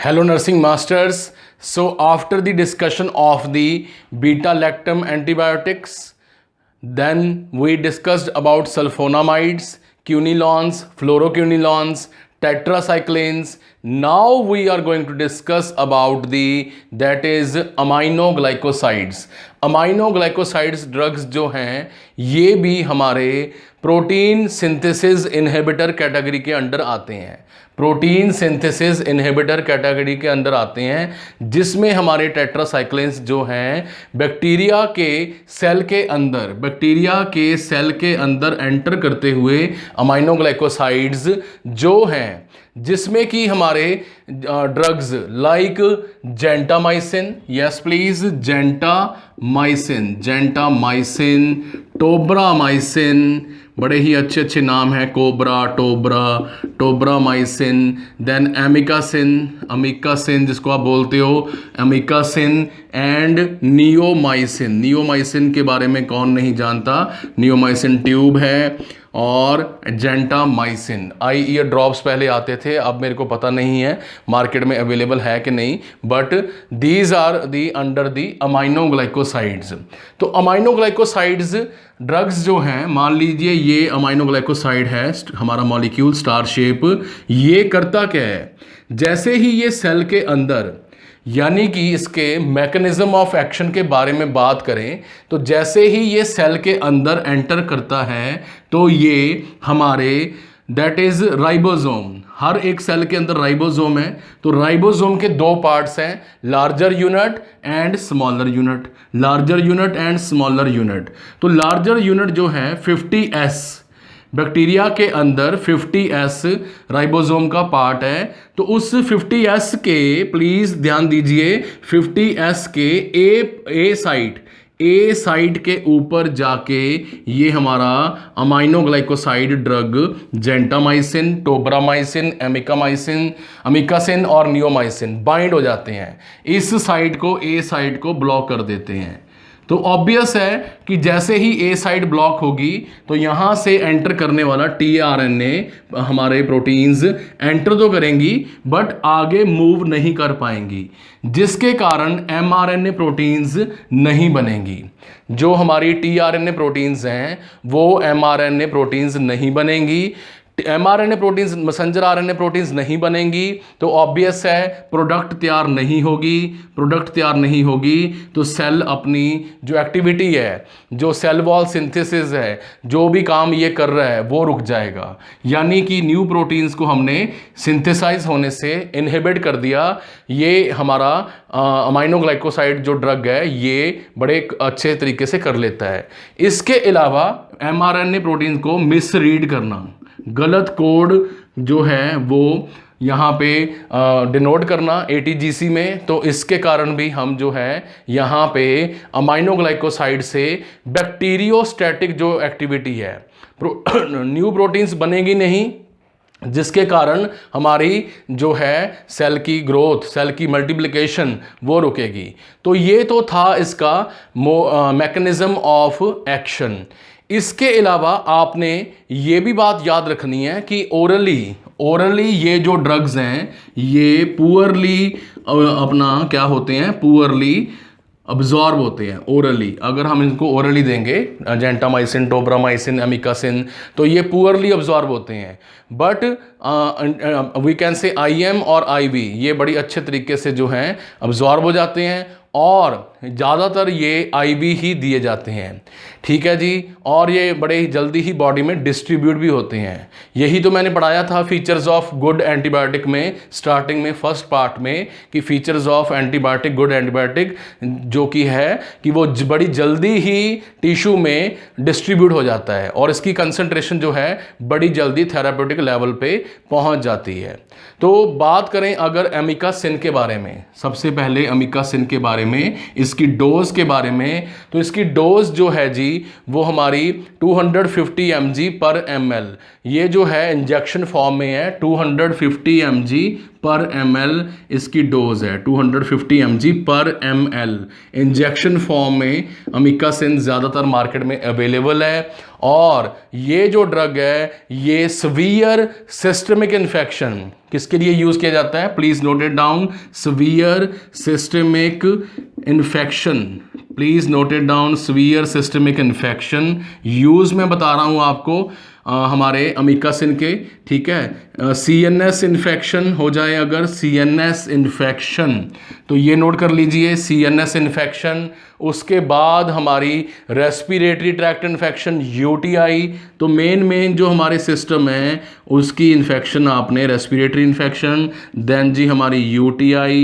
Hello, nursing masters. So, after the discussion of the beta lactam antibiotics, then we discussed about sulfonamides, quinolones, fluoroquinolones, tetracyclines. Now we are going to discuss about the that is aminoglycosides. aminoglycosides drugs जो हैं ये भी हमारे protein synthesis inhibitor category के under आते हैं। Protein synthesis inhibitor category के अंदर आते हैं जिसमें हमारे टेट्रासाइक्लिन्स जो हैं बैक्टीरिया के सेल के अंदर एंटर करते हुए अमाइनोग्लाइकोसाइड्स जो हैं जिसमें कि हमारे drugs like gentamicin, yes please, gentamicin, tobramycin, बड़े ही अच्छे अच्छे नाम हैं, टोब्रामाइसिन, देन अमिकासिन जिसको आप बोलते हो अमिकासिन एंड नियोमाइसिन के बारे में कौन नहीं जानता। नियोमाइसिन ट्यूब है और जेंटामाइसिन। आई ईयर ड्रॉप्स पहले आते थे, अब मेरे को पता नहीं है मार्केट में अवेलेबल है कि नहीं, but these are the under the aminoglycosides. तो अमाइनोग्लाइकोसाइड्स ड्रग्स जो हैं, मान लीजिए ये अमाइनोग्लाइकोसाइड है हमारा मॉलिक्यूल स्टार शेप, ये करता क्या है, जैसे ही ये सेल के अंदर यानी कि इसके मैकेनिज्म ऑफ एक्शन के बारे में बात करें तो जैसे ही ये सेल के अंदर एंटर करता है तो ये हमारे दैट इज राइबोसोम, हर एक सेल के अंदर राइबोसोम है। तो राइबोसोम के दो पार्ट्स हैं, larger unit and smaller unit, तो लार्जर यूनिट जो है 50S, बैक्टीरिया के अंदर 50S राइबोसोम का पार्ट है। तो उस 50S के, प्लीज़ ध्यान दीजिए, 50S के ए साइट के ऊपर जाके ये हमारा aminoglycoside drug gentamicin, tobramycin, amikacin और नियोमाइसिन बाइंड हो जाते हैं, इस साइट को, ए साइट को ब्लॉक कर देते हैं। तो ऑब्वियस है कि जैसे ही ए साइड ब्लॉक होगी तो यहाँ से एंटर करने वाला टीआरएनए हमारे प्रोटीन्स एंटर तो करेंगी बट आगे मूव नहीं कर पाएंगी, जिसके कारण एमआरएनए प्रोटीन्स नहीं बनेंगी। जो हमारी टीआरएनए प्रोटीन्स हैं वो एमआरएनए प्रोटीन्स नहीं बनेंगी, mRNA proteins, messenger RNA proteins नहीं बनेंगी। तो ऑब्वियस है प्रोडक्ट तैयार नहीं होगी तो सेल अपनी जो एक्टिविटी है, जो सेल वॉल सिंथेसिस है, जो भी काम ये कर रहा है वो रुक जाएगा। यानी कि न्यू प्रोटीन्स को हमने सिंथेसाइज होने से इनहिबिट कर दिया। ये हमारा अमाइनोग्लाइकोसाइड जो ड्रग है ये बड़े अच्छे तरीके से कर लेता है। इसके अलावा एमआरएनए प्रोटीन को मिसरीड करना, गलत कोड जो है वो यहाँ पे डिनोट करना ATGC में, तो इसके कारण भी हम जो है यहाँ पे अमाइनोग्लाइकोसाइड से बैक्टीरियोस्टैटिक जो एक्टिविटी है, न्यू प्रोटीन्स बनेगी नहीं, जिसके कारण हमारी जो है सेल की ग्रोथ, सेल की मल्टीप्लिकेशन वो रुकेगी। तो ये तो था इसका मैकेनिज्म ऑफ एक्शन। इसके अलावा आपने ये भी बात याद रखनी है कि ओरली ये जो ड्रग्स हैं ये पुअरली अपना क्या होते हैं, पुअरली अब्जॉर्ब होते हैं ओरली। अगर हम इनको ओरली देंगे जेंटामाइसिन, टोब्रामाइसिन, अमिकासिन, तो ये पुअरली अब्जॉर्ब होते हैं। But we can say IM और IV ये बड़ी अच्छे तरीके से जो हैं अब्जॉर्ब हो जाते हैं और ज़्यादातर ये IV ही दिए जाते हैं, ठीक है जी। और ये बड़े ही जल्दी ही बॉडी में डिस्ट्रीब्यूट भी होते हैं। यही तो मैंने पढ़ाया था फीचर्स ऑफ गुड एंटीबायोटिक में, स्टार्टिंग में फर्स्ट पार्ट में, कि features of antibiotic, good antibiotic जो कि है कि वो बड़ी जल्दी ही टिश्यू में डिस्ट्रीब्यूट हो जाता है और इसकी कंसंट्रेशन जो है बड़ी जल्दी थेराप्यूटिक लेवल पे पहुंच जाती है। तो बात करें अगर अमिकासिन के बारे में, सबसे पहले अमिकासिन के बारे में, इसकी डोज के बारे में, तो इसकी डोज जो है जी वो हमारी 250 mg पर ml, ये जो है इंजेक्शन फॉर्म में है 250 mg पर ml इसकी डोज है, 250 mg पर ml। इंजेक्शन फॉर्म में अमिकासिन ज़्यादातर मार्केट में अवेलेबल है। और ये जो ड्रग है ये सीवियर सिस्टमिक इन्फेक्शन किसके लिए यूज़ किया जाता है, please note it down, severe systemic infection, please note it down, severe systemic infection use मैं बता रहा हूँ आपको हमारे अमिकासिन के, ठीक है। CNS इन्फेक्शन हो जाए अगर, CNS इन्फेक्शन तो ये नोट कर लीजिए, CNS इन्फेक्शन। उसके बाद हमारी रेस्पिरेटरी ट्रैक्ट इन्फेक्शन UTI। तो मेन जो हमारे सिस्टम है उसकी इन्फेक्शन आपने रेस्पिरेटरी इन्फेक्शन, देन जी हमारी UTI,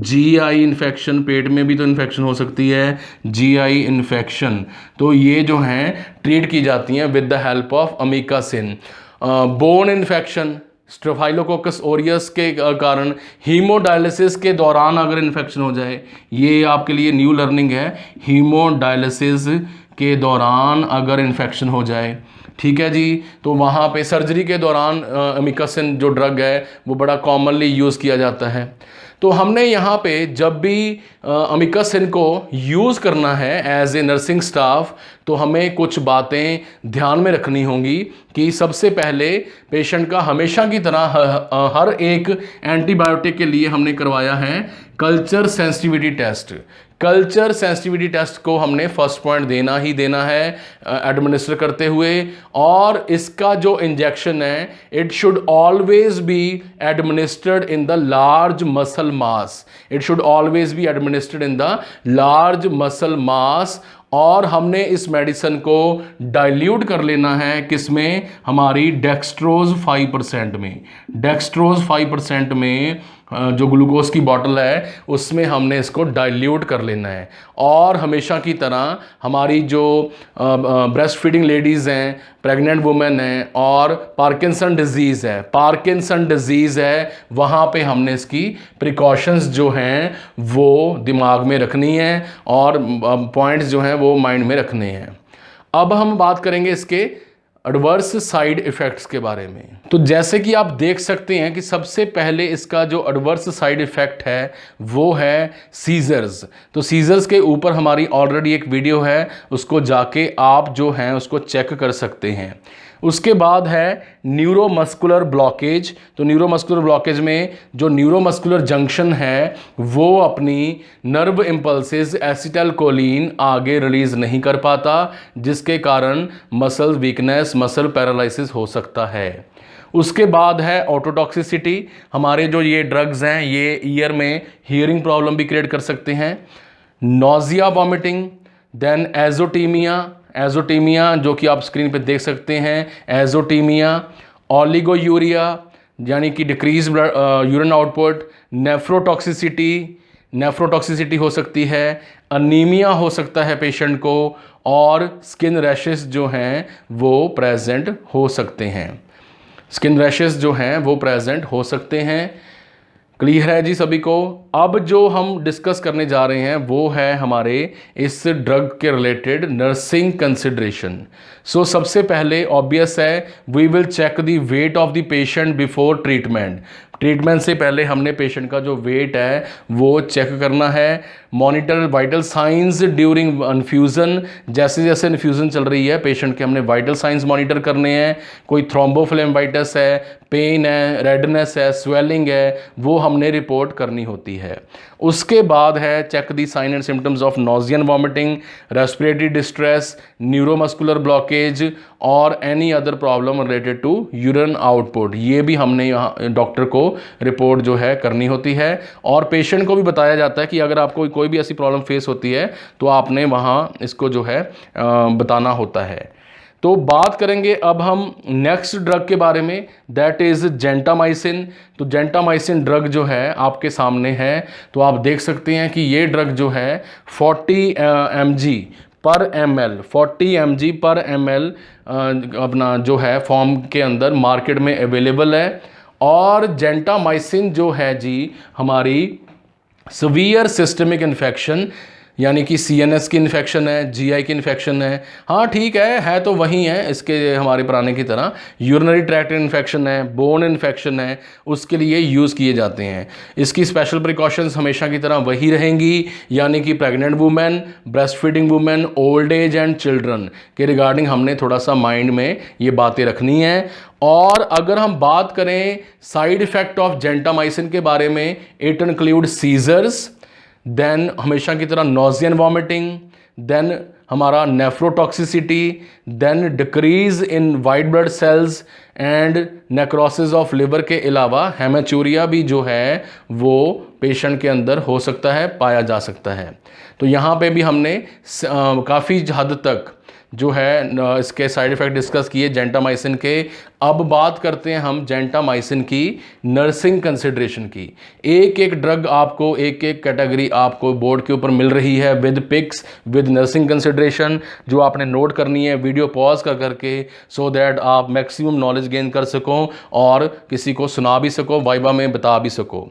GI इन्फेक्शन, पेट में भी तो इन्फेक्शन हो सकती है, GI इन्फेक्शन। तो ये जो हैं ट्रीट की जाती हैं with the help of amikacin. Bone infection, staphylococcus Orius के कारण हीमोडायलिसिस के दौरान अगर इन्फेक्शन हो जाए, ये आपके लिए न्यू लर्निंग है, हीमोडायलिसिस के दौरान अगर इन्फेक्शन हो जाए, ठीक है जी, तो वहाँ पे सर्जरी के दौरान अमिकासिन जो ड्रग है वो बड़ा कॉमनली यूज़ किया जाता है। तो हमने यहाँ पे जब भी अमिकासिन को यूज़ करना है एज ए नर्सिंग स्टाफ, तो हमें कुछ बातें ध्यान में रखनी होंगी कि सबसे पहले पेशेंट का हमेशा की तरह हर एक एंटीबायोटिक के लिए हमने करवाया है culture sensitivity test. Culture sensitivity test को हमने फर्स्ट पॉइंट देना ही देना है एडमिनिस्टर करते हुए। और इसका जो इंजेक्शन है it should always be administered in the large muscle mass, it should always be administered in the large muscle mass. और हमने इस मेडिसिन को डाइल्यूट कर लेना है किसमें, हमारी डेक्सट्रोज 5% में, डेक्सट्रोज 5% में जो ग्लूकोज की बॉटल है उसमें हमने इसको डाइल्यूट कर लेना है। और हमेशा की तरह हमारी जो ब्रेस्ट फीडिंग लेडीज़ हैं, प्रेग्नेंट वुमेन हैं और पार्किंसन डिजीज़ है, पार्किंसन डिजीज़ है, वहाँ पे हमने इसकी प्रिकॉशंस जो हैं वो दिमाग में रखनी है और पॉइंट्स जो हैं वो माइंड में रखने हैं। अब हम बात करेंगे इसके एडवर्स साइड इफ़ेक्ट्स के बारे में। तो जैसे कि आप देख सकते हैं कि सबसे पहले इसका जो एडवर्स साइड इफ़ेक्ट है वो है सीजर्स। तो सीजर्स के ऊपर हमारी ऑलरेडी एक वीडियो है, उसको जाके आप जो हैं उसको चेक कर सकते हैं। उसके बाद है न्यूरोमस्कुलर ब्लॉकेज। तो न्यूरोमस्कुलर ब्लॉकेज में जो न्यूरोमस्कुलर जंक्शन है वो अपनी नर्व इम्पल्सेस एसिटाइलकोलिन आगे रिलीज़ नहीं कर पाता, जिसके कारण मसल वीकनेस, मसल पैरालिसिस हो सकता है। उसके बाद है ऑटोटॉक्सिसिटी। हमारे जो ये ड्रग्स हैं ये ईयर में हियरिंग प्रॉब्लम भी क्रिएट कर सकते हैं। Nausea, vomiting, then azotemia, azotemia जो कि आप स्क्रीन पे देख सकते हैं, एजोटीमिया, ओलिगोयूरिया यानी कि decrease urine output, nephrotoxicity, nephrotoxicity हो सकती है, अनीमिया हो सकता है पेशेंट को, और स्किन रैशेस जो हैं वो प्रेजेंट हो सकते हैं, स्किन रैशेस जो हैं वो प्रेजेंट हो सकते हैं। क्लियर है जी सभी को। अब जो हम डिस्कस करने जा रहे हैं वो है हमारे इस ड्रग के रिलेटेड नर्सिंग कंसिडरेशन। सो सबसे पहले ऑब्वियस है we will check the weight of the patient before treatment. Treatment से पहले हमने पेशेंट का जो वेट है वो चेक करना है। Monitor vital science during infusion, जैसे जैसे इन्फ्यूज़न चल रही है पेशेंट के हमने वाइटल साइंस मॉनिटर करने हैं। कोई थ्रोम्बोफ्लेम्बाइटिस है, पेन है, रेडनेस है, स्वेलिंग है, वो हमने रिपोर्ट करनी होती है। उसके बाद है check the sign and symptoms of nausea and vomiting, respiratory distress, neuromuscular blockage और any other problem related to urine output. ये भी हमने यहाँ डॉक्टर को रिपोर्ट जो है करनी होती है। और पेशेंट को भी बताया जाता है कि अगर आपको कोई भी ऐसी प्रॉब्लम फेस होती है तो आपने वहाँ इसको जो है बताना होता है। तो बात करेंगे अब हम नेक्स्ट ड्रग के बारे में, दैट इज़ जेंटामाइसिन। तो जेंटामाइसिन ड्रग जो है आपके सामने है, तो आप देख सकते हैं कि ये ड्रग जो है 40 mg पर ml, 40 mg पर ml अपना जो है फॉर्म के अंदर मार्केट में अवेलेबल है। और जेंटामाइसिन जो है जी हमारी सीवियर सिस्टमिक इन्फेक्शन यानी कि सीएनएस की इन्फेक्शन है, जीआई की इन्फेक्शन है, हाँ ठीक है तो वही है इसके हमारे पुराने की तरह। यूरिनरी ट्रैक्ट इन्फेक्शन है, बोन इन्फेक्शन है, उसके लिए यूज़ किए जाते हैं। इसकी स्पेशल प्रिकॉशंस हमेशा की तरह वही रहेंगी, यानी कि pregnant women, breast feeding women, old age and children के रिगार्डिंग हमने थोड़ा सा माइंड में ये बातें रखनी है। और अगर हम बात करें साइड इफ़ेक्ट ऑफ जेंटामाइसिन के बारे में, इट इंक्लूड सीजर्स, देन हमेशा की तरह नॉजिया एंड वॉमिटिंग, देन हमारा nephrotoxicity, then decrease in white blood cells and necrosis of liver के अलावा हेमेचूरिया भी जो है वो पेशेंट के अंदर हो सकता है, पाया जा सकता है। तो यहाँ पे भी हमने काफ़ी हद तक जो है इसके साइड इफ़ेक्ट डिस्कस किए जेंटामाइसिन के। अब बात करते हैं हम जेंटामाइसिन की नर्सिंग कंसिडरेशन की। एक एक ड्रग आपको, एक एक कैटेगरी आपको बोर्ड के ऊपर मिल रही है with pics, with nursing consideration, जो आपने नोट करनी है वीडियो पॉज कर करके, सो दैट आप मैक्सिमम नॉलेज गेन कर सको और किसी को सुना भी सको, वाइवा में बता भी सको।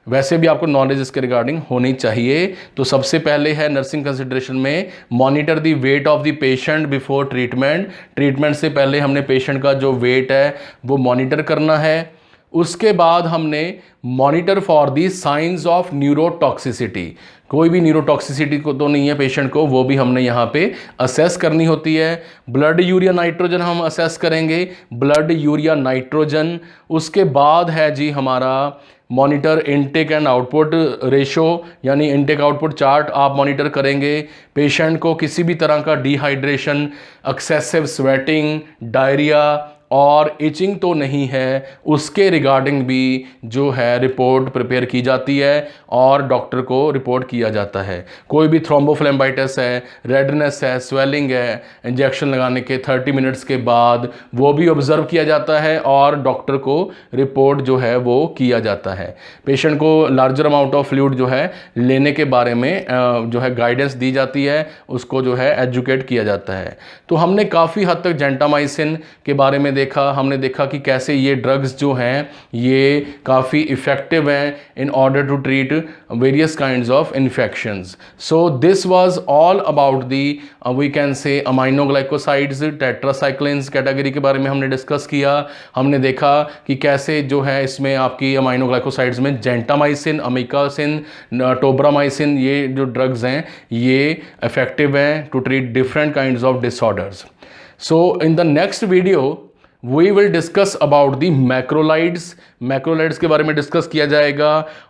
वैसे भी आपको नॉलेज इसके रिगार्डिंग होनी चाहिए। तो सबसे पहले है नर्सिंग कंसिडरेशन में monitor the weight of the patient before treatment. Treatment से पहले हमने पेशेंट का जो वेट है वो मॉनिटर करना है। उसके बाद हमने monitor for the science of neurotoxicity. कोई भी न्यूरोटॉक्सिसिटी को तो नहीं है पेशेंट को, वो भी हमने यहाँ पे असेस करनी होती है। ब्लड यूरिया नाइट्रोजन हम असेस करेंगे, ब्लड यूरिया नाइट्रोजन। उसके बाद है जी हमारा monitor intake and output ratio, यानी इनटेक आउटपुट चार्ट आप मॉनिटर करेंगे। पेशेंट को किसी भी तरह का डिहाइड्रेशन, एक्सेसिव स्वेटिंग, डायरिया और इचिंग तो नहीं है, उसके रिगार्डिंग भी जो है रिपोर्ट प्रिपेयर की जाती है और डॉक्टर को रिपोर्ट किया जाता है। कोई भी थ्रोम्बोफ्लेम्बाइटिस है, रेडनेस है, स्वेलिंग है, इंजेक्शन लगाने के 30 मिनट्स के बाद वो भी ऑब्जर्व किया जाता है और डॉक्टर को रिपोर्ट जो है वो किया जाता है। पेशेंट को लार्जर अमाउंट ऑफ फ्लूइड जो है लेने के बारे में जो है गाइडेंस दी जाती है, उसको जो है एजुकेट किया जाता है। तो हमने काफ़ी हद तक जेंटामाइसिन के बारे में देखा, हमने देखा कि कैसे ये ड्रग्स जो हैं ये काफ़ी इफ़ेक्टिव हैं in order to treat various kinds of infections. So this was all about the we can say aminoglycosides, tetracyclines category के बारे में हमने डिस्कस किया। हमने देखा कि कैसे जो है इसमें आपकी अमाइनोग्लाइकोसाइड्स में जेंटामाइसिन, अमिकासिन, टोब्रामाइसिन, ये जो ड्रग्स हैं ये इफेक्टिव हैं to treat different kinds of disorders. So in the next video we will discuss about the macrolides. Macrolides के बारे में डिस्कस किया जाएगा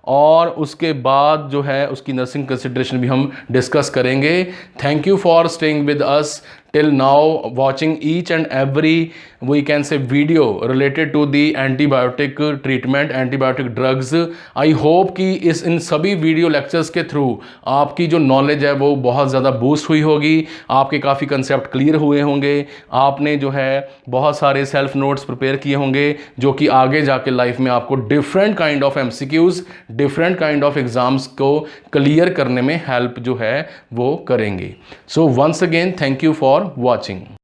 और उसके बाद जो है उसकी नर्सिंग कंसिडरेशन भी हम डिस्कस करेंगे। Thank you for staying with us till now, watching each and every we can say video related to the antibiotic treatment, antibiotic drugs. I hope कि इन सभी वीडियो लेक्चर्स के थ्रू आपकी जो knowledge है वो बहुत ज़्यादा बूस्ट हुई होगी, आपके काफ़ी कंसेप्ट क्लियर हुए होंगे, आपने जो है बहुत सारे सेल्फ नोट्स प्रिपेयर किए होंगे जो कि आगे जाके लाइफ में आपको different kind of MCQs, different kind of exams को क्लियर करने में हेल्प जो है वो करेंगे। So once again thank you for watching.